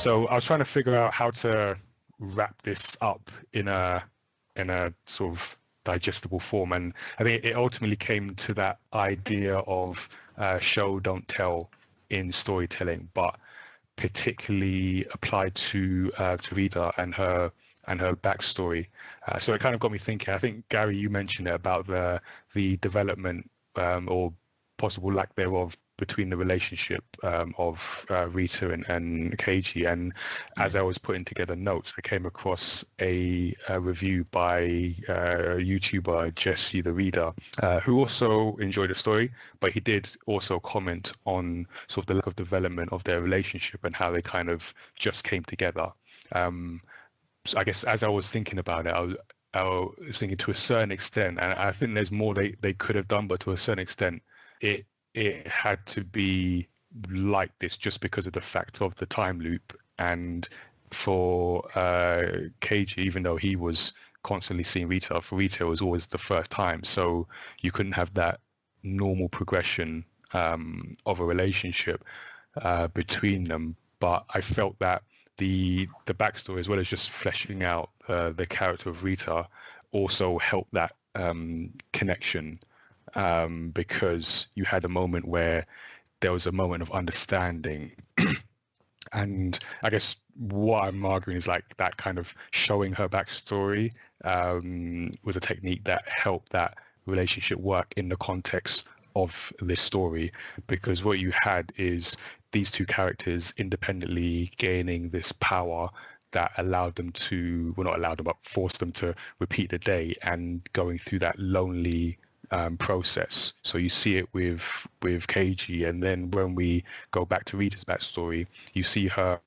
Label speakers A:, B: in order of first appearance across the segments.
A: So I was trying to figure out how to wrap this up in a sort of digestible form, and I think it ultimately came to that idea of show don't tell in storytelling, but particularly applied to Rita and her backstory. So it kind of got me thinking. I think Gary, you mentioned it about the development or possible lack thereof between the relationship of Rita and Keiji. And as I was putting together notes, I came across a review by YouTuber Jesse the Reader, who also enjoyed the story, but he did also comment on sort of the lack of development of their relationship and how they kind of just came together. So I guess as I was thinking about it, I was thinking to a certain extent, and I think there's more they could have done, but to a certain extent, it had to be like this just because of the fact of the time loop. And for Keiji, even though he was constantly seeing Rita, for Rita it was always the first time, so you couldn't have that normal progression of a relationship between them. But I felt that the backstory, as well as just fleshing out the character of Rita, also helped that connection, because you had a moment where there was a moment of understanding. And I guess what I'm arguing is like that kind of showing her backstory was a technique that helped that relationship work in the context of this story, because what you had is these two characters independently gaining this power that allowed them to, well, not allowed them, but forced them to repeat the day and going through that lonely process. So you see it with Keiji, and then when we go back to Rita's backstory, you see her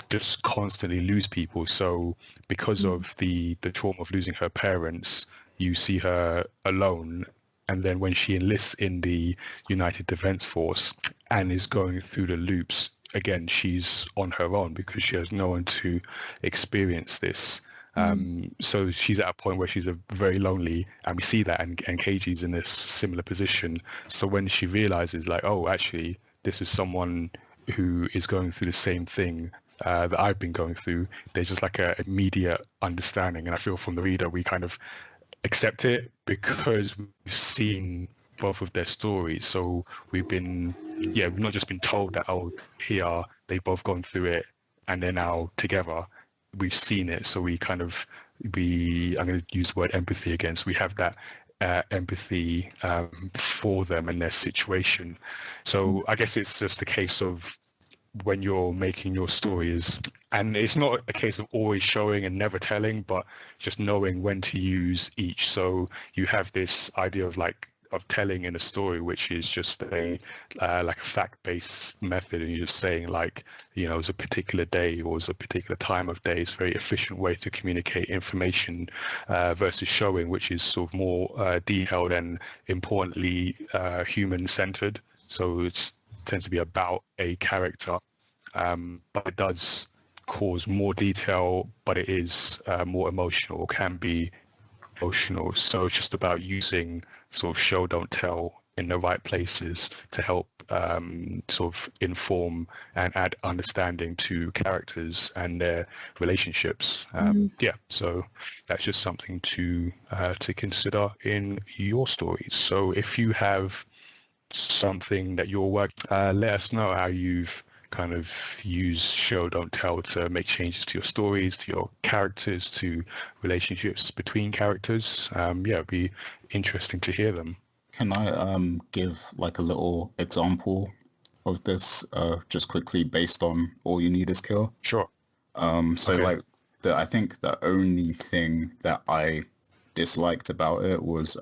A: just constantly lose people. So because of the trauma of losing her parents, you see her alone. And then when she enlists in the United Defense Force and is going through the loops, again, she's on her own because she has no one to experience this. So she's at a point where she's very lonely, and we see that, and Keiji's in this similar position. So when she realizes, like, oh, actually, this is someone who is going through the same thing that I've been going through, there's just like a immediate understanding. And I feel from the reader, we kind of accept it because we've seen both of their stories. So we've not just been told that, oh, here, they've both gone through it and they're now together. We've seen it, so I'm going to use the word empathy again. So we have that empathy for them and their situation. So I guess it's just a case of when you're making your stories, and it's not a case of always showing and never telling, but just knowing when to use each. So you have this idea of telling in a story, which is just a fact-based method, and you're just saying, like, you know, it's a particular day or it's a particular time of day. It's a very efficient way to communicate information versus showing, which is sort of more detailed and importantly human-centered. So it tends to be about a character, but it does cause more detail, but it is more emotional, or can be emotional. So it's just about using sort of show don't tell in the right places to help sort of inform and add understanding to characters and their relationships. So that's just something to consider in your stories. So if you have something that you're working, let us know how you've kind of use show don't tell to make changes to your stories, to your characters, to relationships between characters. It'd be interesting to hear them.
B: Can I give like a little example of this just quickly based on All You Need Is Kill?
A: Sure.
B: Okay. I think the only thing that I disliked about it was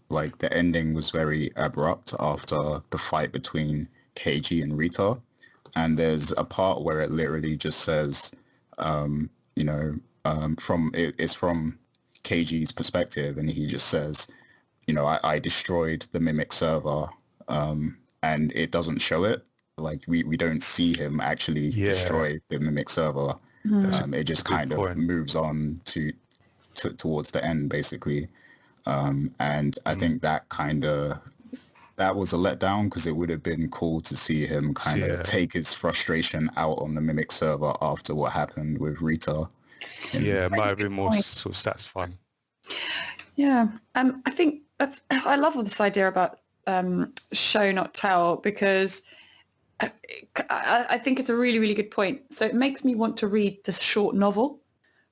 B: like the ending was very abrupt after the fight between Keiji and Rita. And there's a part where it literally just says, it's from Keiji's perspective, and he just says, you know, I destroyed the Mimic server, and it doesn't show it. Like we don't see him actually destroy the Mimic server. It just kind of moves on towards the end, basically. And I think that kind of that was a letdown, because it would have been cool to see him kind of take his frustration out on the Mimic server after what happened with Rita.
A: Yeah, it might have been more sort of satisfying.
C: Yeah, I think I love all this idea about show not tell, because I think it's a really, really good point. So it makes me want to read the short novel,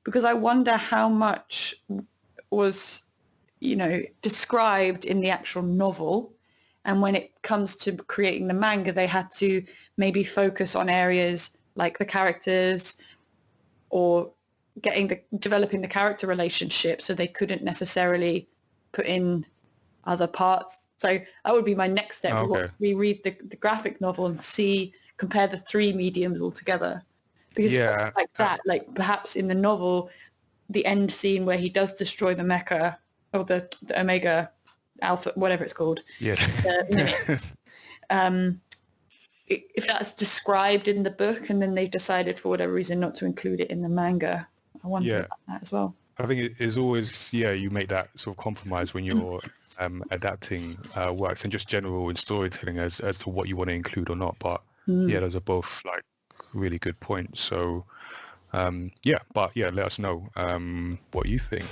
C: because I wonder how much was, described in the actual novel. And when it comes to creating the manga, they had to maybe focus on areas like the characters or developing the character relationship, so they couldn't necessarily put in other parts. So that would be my next step.
A: Okay.
C: We read the graphic novel and compare the three mediums all together. Because like that, like perhaps in the novel, the end scene where he does destroy the mecha or the Omega Alpha, whatever it's called.
A: Yeah.
C: If that's described in the book and then they've decided for whatever reason not to include it in the manga, I wonder about that as well.
A: I think it is always, you make that sort of compromise when you're adapting works, and just general in storytelling as to what you want to include or not. But those are both like really good points. So let us know what you think.